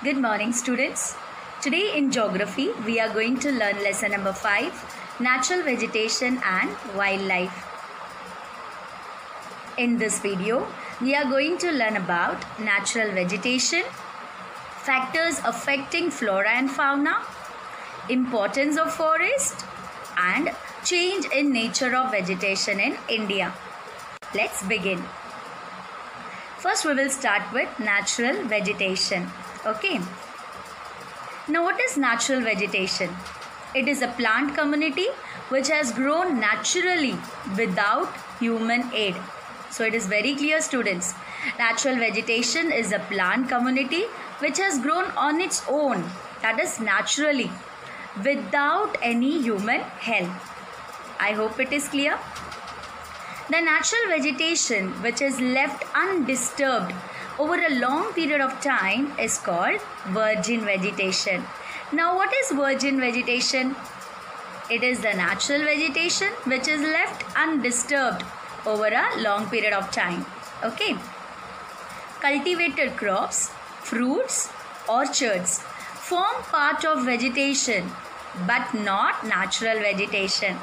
Good morning, students. Today in geography, we are going to learn lesson number 5, natural vegetation and wildlife. In this video, we are going to learn about natural vegetation, factors affecting flora and fauna, importance of forest, and change in nature of vegetation in India. Let's begin. First, we will start with natural vegetation. Okay. Now, what is natural vegetation? It is a plant community which has grown naturally without human aid. So, it is very clear, students. Natural vegetation is a plant community which has grown on its own, that is naturally, without any human help. I hope it is clear. The natural vegetation which is left undisturbed over a long period of time is called virgin vegetation. Now, what is virgin vegetation? It is the natural vegetation which is left undisturbed over a long period of time. Okay. Cultivated crops, fruits, orchards form part of vegetation but not natural vegetation.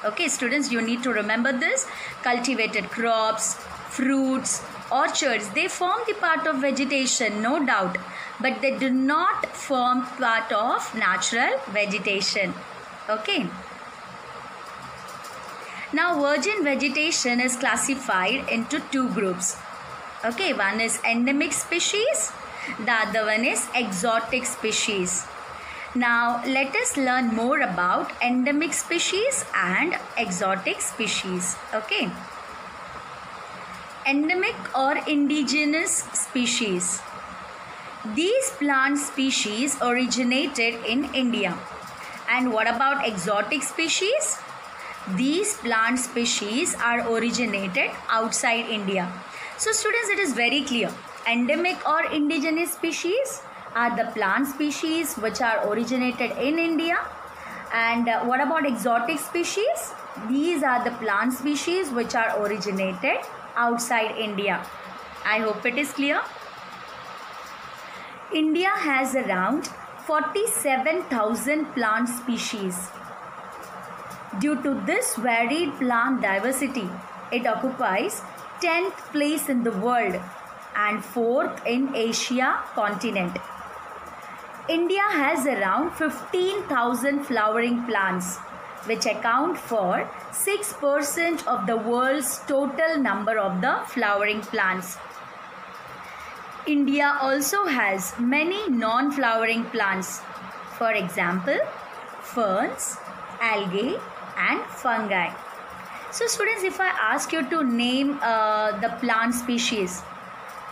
Okay, students, you need to remember this. Cultivated crops, fruits, orchards, they form the part of vegetation, no doubt, but they do not form part of natural vegetation. Okay. Now, virgin vegetation is classified into two groups. Okay, one is endemic species, the other one is exotic species. Now, let us learn more about endemic species and exotic species. Okay. Endemic or indigenous species. These plant species originated in India. And what about exotic species? These plant species are originated outside India. So, students, it is very clear. Endemic or indigenous species are the plant species which are originated in India. And what about exotic species? These are the plant species which are originated outside India. I hope it is clear. India has around 47,000 plant species. Due to this varied plant diversity, it occupies 10th place in the world and 4th in Asia continent. India has around 15,000 flowering plants, which account for 6% of the world's total number of the flowering plants. India also has many non-flowering plants, for example, ferns, algae, and fungi. So, students, if I ask you to name the plant species,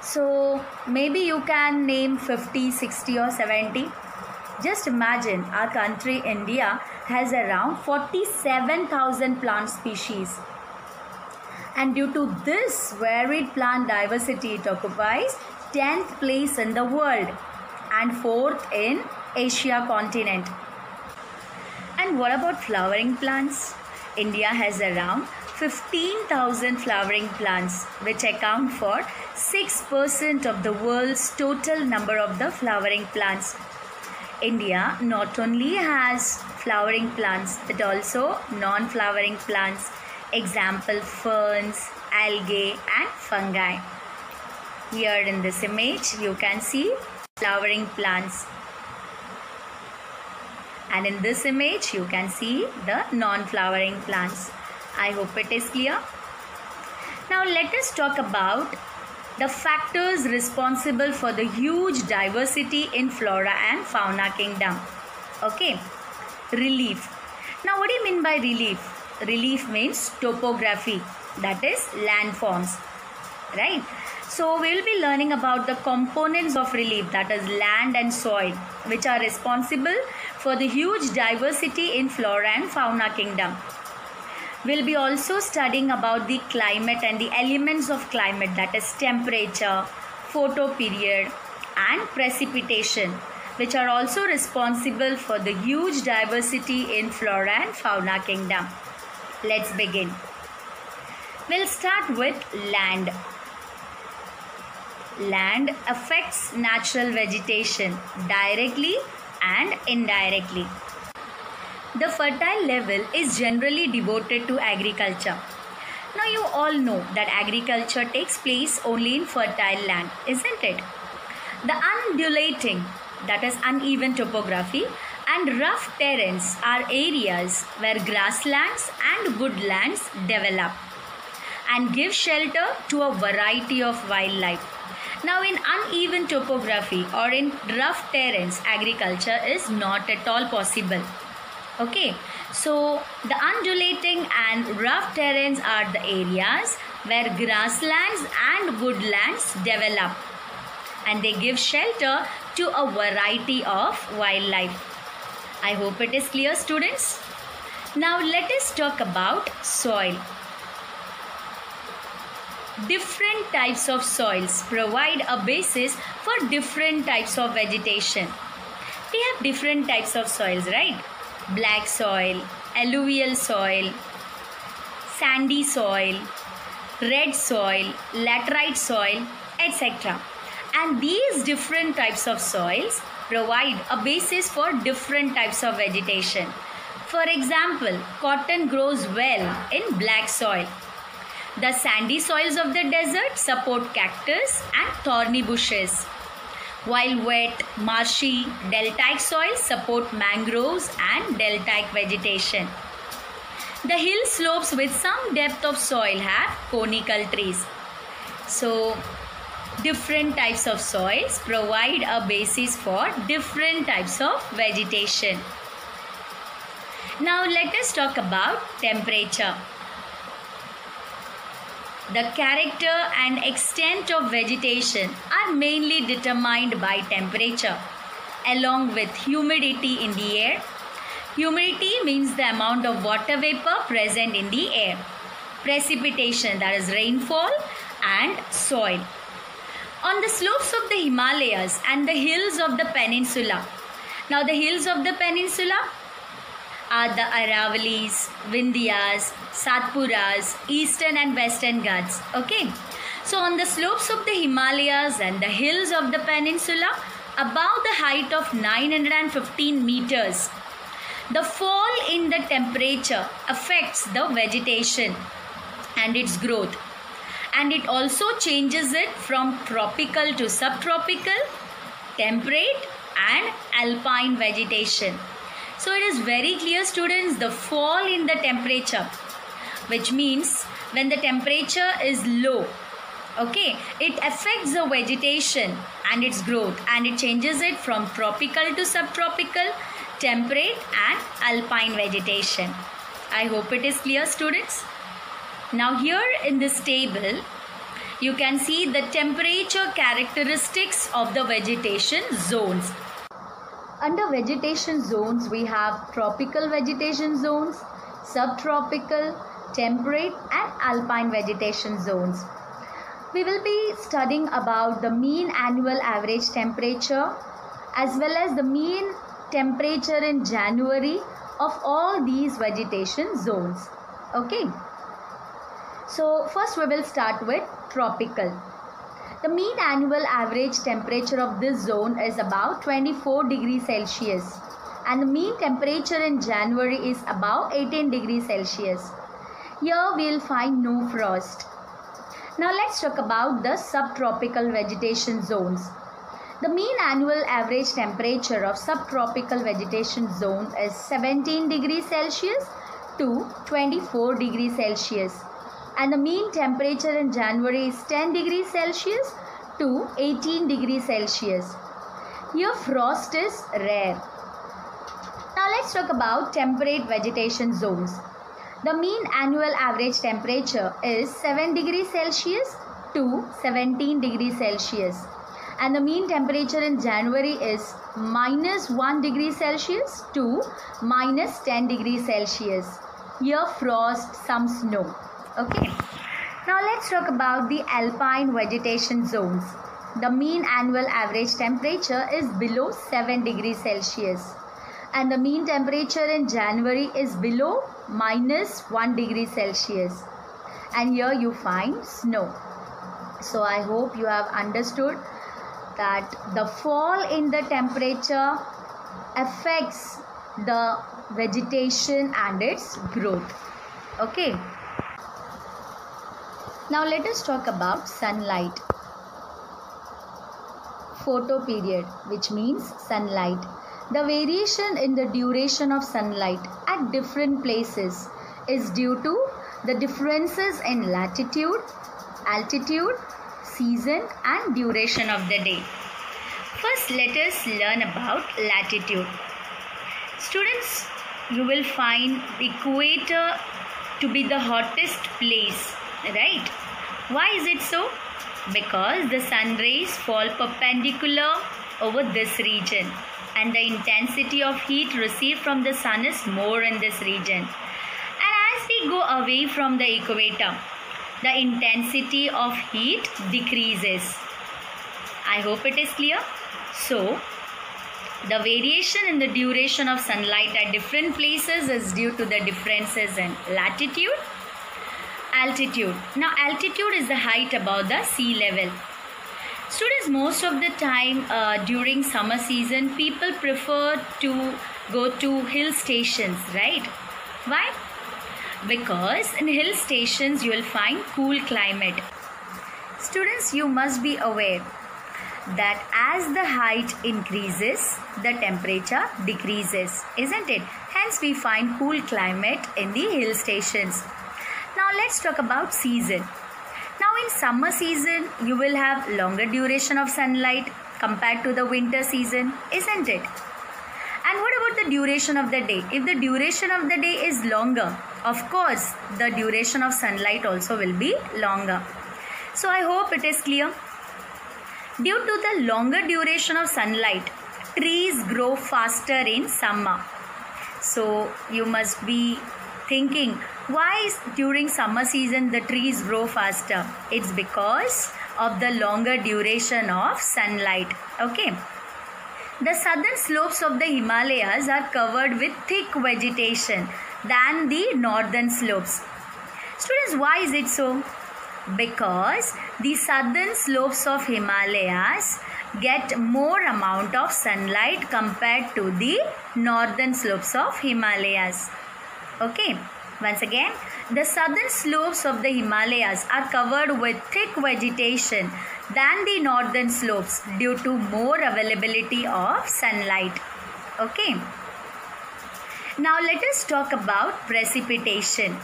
so maybe you can name 50, 60 or 70. Just imagine our country India has around 47,000 plant species. And due to this varied plant diversity, it occupies 10th place in the world and 4th in Asia continent. And what about flowering plants? India has around 15,000 flowering plants, which account for 6% of the world's total number of the flowering plants. India not only has flowering plants but also non-flowering plants. Example, ferns, algae, and fungi. Here in this image, you can see flowering plants. And in this image, you can see the non-flowering plants. I hope it is clear. Now, let us talk about the factors responsible for the huge diversity in flora and fauna kingdom. Okay. Relief. Now, what do you mean by relief? Relief means topography, that is landforms, right? So, we will be learning about the components of relief, that is land and soil, which are responsible for the huge diversity in flora and fauna kingdom. We'll be also studying about the climate and the elements of climate, that is temperature, photoperiod, and precipitation, which are also responsible for the huge diversity in flora and fauna kingdom. Let's begin. We'll start with land. land affects natural vegetation directly and indirectly. The fertile level is generally devoted to agriculture. Now you all know that agriculture takes place only in fertile land, isn't it? The undulating, that is uneven topography, and rough terrains are areas where grasslands and woodlands develop and give shelter to a variety of wildlife. Now in uneven topography or in rough terrains, agriculture is not at all possible. Okay, so the undulating and rough terrains are the areas where grasslands and woodlands develop and they give shelter to a variety of wildlife. I hope it is clear, students. Now let us talk about soil. Different types of soils provide a basis for different types of vegetation. We have different types of soils, right? Black soil, alluvial soil, sandy soil, red soil, laterite soil, etc. And these different types of soils provide a basis for different types of vegetation. For example, cotton grows well in black soil. The sandy soils of the desert support cactus and thorny bushes, while wet, marshy, deltaic soils support mangroves and deltaic vegetation. The hill slopes with some depth of soil have conical trees. So, different types of soils provide a basis for different types of vegetation. Now, let us talk about temperature. The character and extent of vegetation are mainly determined by temperature, along with humidity in the air. Humidity means the amount of water vapor present in the air. Precipitation, that is rainfall, and soil. On the slopes of the Himalayas and the hills of the peninsula. Now the hills of the peninsula are the Aravalis, Vindhyas, Satpuras, Eastern and Western Ghats. Okay. So on the slopes of the Himalayas and the hills of the peninsula, above the height of 915 meters, the fall in the temperature affects the vegetation and its growth. And it also changes it from tropical to subtropical, temperate and alpine vegetation. So it is very clear, students, the fall in the temperature, which means when the temperature is low, okay, it affects the vegetation and its growth, and it changes it from tropical to subtropical, temperate and alpine vegetation. I hope it is clear, students. Now here in this table, you can see the temperature characteristics of the vegetation zones. Under vegetation zones, we have tropical vegetation zones, subtropical, temperate and alpine vegetation zones. We will be studying about the mean annual average temperature as well as the mean temperature in January of all these vegetation zones. Okay. So first we will start with tropical. The mean annual average temperature of this zone is about 24 degrees Celsius and the mean temperature in January is about 18 degrees Celsius. Here we will find no frost. Now let's talk about the subtropical vegetation zones. The mean annual average temperature of subtropical vegetation zone is 17 degrees Celsius to 24 degrees Celsius. And the mean temperature in January is 10 degrees Celsius to 18 degrees Celsius. Here frost is rare. Now let's talk about temperate vegetation zones. The mean annual average temperature is 7 degrees Celsius to 17 degrees Celsius. And the mean temperature in January is -1 degree Celsius to -10 degrees Celsius. Here frost, some snow. Okay. Now let's talk about the alpine vegetation zones. The mean annual average temperature is below 7 degrees Celsius. And the mean temperature in January is below -1 degree Celsius. And here you find snow. So I hope you have understood that the fall in the temperature affects the vegetation and its growth. Okay. Now let us talk about sunlight. Photoperiod, which means sunlight. The variation in the duration of sunlight at different places is due to the differences in latitude, altitude, season and duration of the day. First, let us learn about latitude. Students, you will find the equator to be the hottest place, right? Why is it so? Because the sun rays fall perpendicular over this region and the intensity of heat received from the sun is more in this region. And as we go away from the equator, the intensity of heat decreases. I hope it is clear. So, the variation in the duration of sunlight at different places is due to the differences in latitude, altitude. Now, altitude is the height above the sea level. Students, most of the time during summer season, people prefer to go to hill stations, right? Why? Because in hill stations you will find cool climate. Students, you must be aware that as the height increases, the temperature decreases, isn't it? Hence we find cool climate in the hill stations. Now let's talk about season. Now in summer season, you will have longer duration of sunlight compared to the winter season, isn't it? And what about the duration of the day? If the duration of the day is longer, of course, the duration of sunlight also will be longer. So I hope it is clear. Due to the longer duration of sunlight, trees grow faster in summer. So you must be thinking, why is during summer season the trees grow faster? It's because of the longer duration of sunlight. Okay. The southern slopes of the Himalayas are covered with thick vegetation than the northern slopes. Students, why is it so? Because the southern slopes of Himalayas get more amount of sunlight compared to the northern slopes of Himalayas. Okay, once again, the southern slopes of the Himalayas are covered with thick vegetation than the northern slopes due to more availability of sunlight. Okay. Now let us talk about precipitation.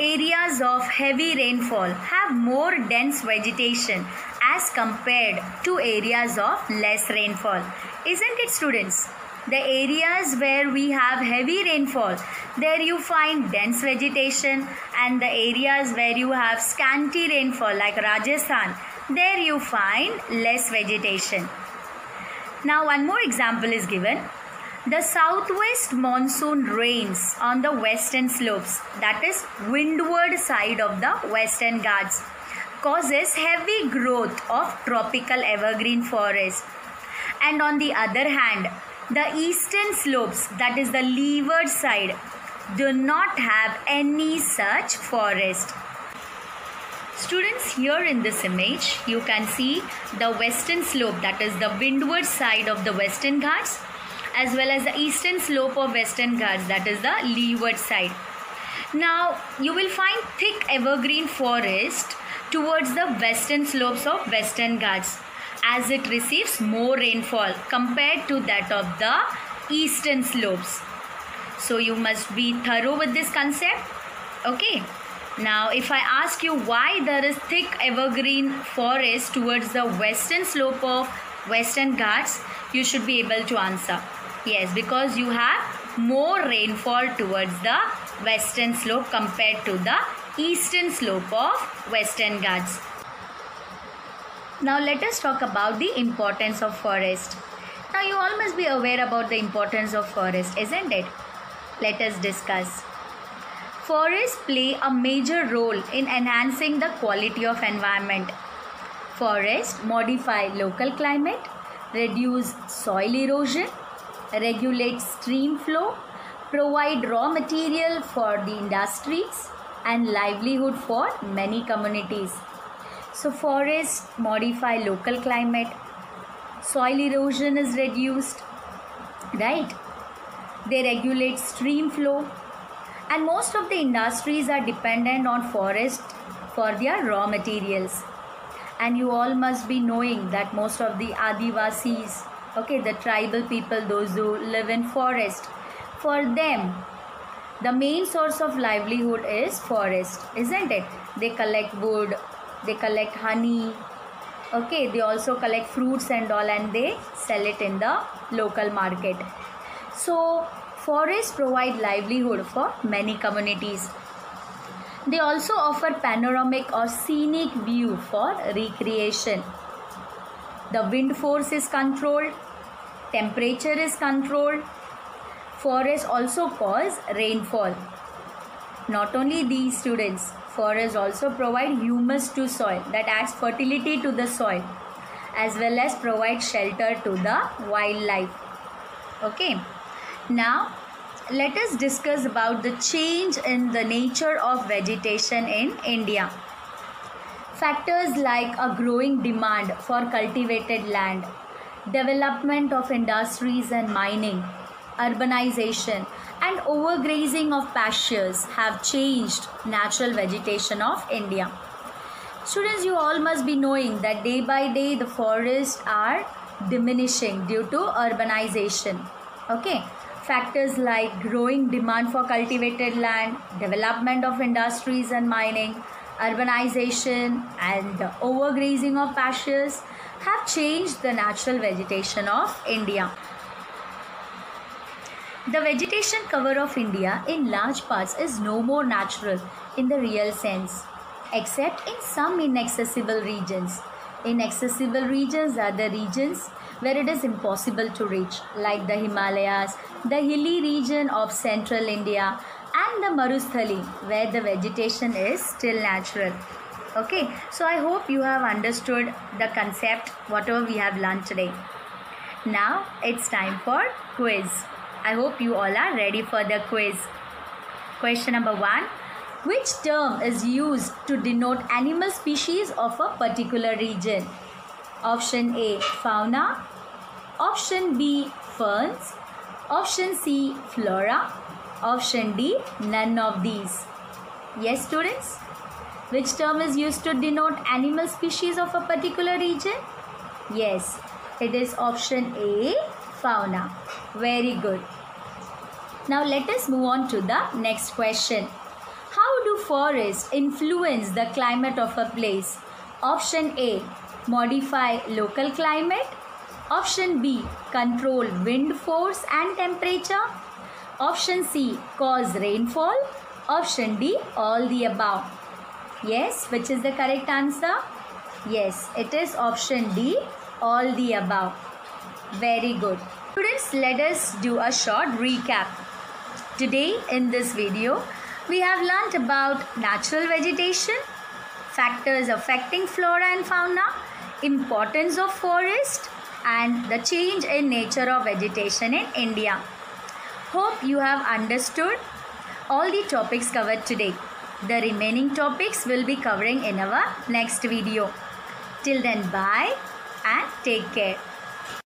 Areas of heavy rainfall have more dense vegetation as compared to areas of less rainfall. Isn't it, students? The areas where we have heavy rainfall, there you find dense vegetation, and the areas where you have scanty rainfall like Rajasthan, there you find less vegetation. Now one more example is given. The southwest monsoon rains on the western slopes, that is windward side of the Western Ghats, causes heavy growth of tropical evergreen forest. And on the other hand, the eastern slopes, that is the leeward side, do not have any such forest. Students, here in this image, you can see the western slope, that is the windward side of the Western Ghats, as well as the eastern slope of Western Ghats, that is the leeward side. Now, you will find thick evergreen forest towards the western slopes of Western Ghats as it receives more rainfall compared to that of the eastern slopes. So, you must be thorough with this concept. Okay. Now, if I ask you why there is thick evergreen forest towards the western slope of Western Ghats, you should be able to answer. Yes, because you have more rainfall towards the western slope compared to the eastern slope of Western Ghats. Now let us talk about the importance of forest. Now you all must be aware about the importance of forest, isn't it? Let us discuss. Forests play a major role in enhancing the quality of environment. Forests modify local climate, reduce soil erosion, regulate stream flow, provide raw material for the industries, and livelihood for many communities. So forests modify local climate, soil erosion is reduced, right? They regulate stream flow, and most of the industries are dependent on forest for their raw materials. And you all must be knowing that most of the Adivasis, okay, the tribal people, those who live in forest, for them the main source of livelihood is forest, isn't it? They collect wood, they collect honey, okay, they also collect fruits and all, and they sell it in the local market. So forests provide livelihood for many communities. They also offer panoramic or scenic view for recreation. The wind force is controlled, temperature is controlled. Forests also cause rainfall. Not only these, students, forests also provide humus to soil, that adds fertility to the soil, as well as provide shelter to the wildlife. Okay. Now let us discuss about the change in the nature of vegetation in India. Factors like a growing demand for cultivated land, development of industries and mining, urbanization, and overgrazing of pastures have changed natural vegetation of India. Students, you all must be knowing that day by day the forests are diminishing due to urbanization. Okay. Factors like growing demand for cultivated land, development of industries and mining, urbanization, and the overgrazing of pastures have changed the natural vegetation of India. The vegetation cover of India in large parts is no more natural in the real sense, except in some inaccessible regions. Inaccessible regions are the regions where it is impossible to reach, like the Himalayas, the hilly region of central India, and the Marusthali, where the vegetation is still natural. Okay, so I hope you have understood the concept, whatever we have learned today. Now it's time for quiz. I hope you all are ready for the quiz. Question number 1. Which term is used to denote animal species of a particular region? Option A, fauna. Option B, ferns. Option C, flora. Option D, none of these. Yes, students? Which term is used to denote animal species of a particular region? Yes, it is option A, fauna. Very good. Now let us move on to the next question. How do forests influence the climate of a place? Option A, modify local climate. Option B, control wind force and temperature. Option C, cause rainfall. Option D, all the above. Yes, which is the correct answer? Yes, it is option D, all the above. Very good. Students, let us do a short recap. Today in this video, we have learnt about natural vegetation, factors affecting flora and fauna, importance of forest, and the change in nature of vegetation in India. Hope you have understood all the topics covered today. The remaining topics will be covering in our next video. Till then, bye and take care.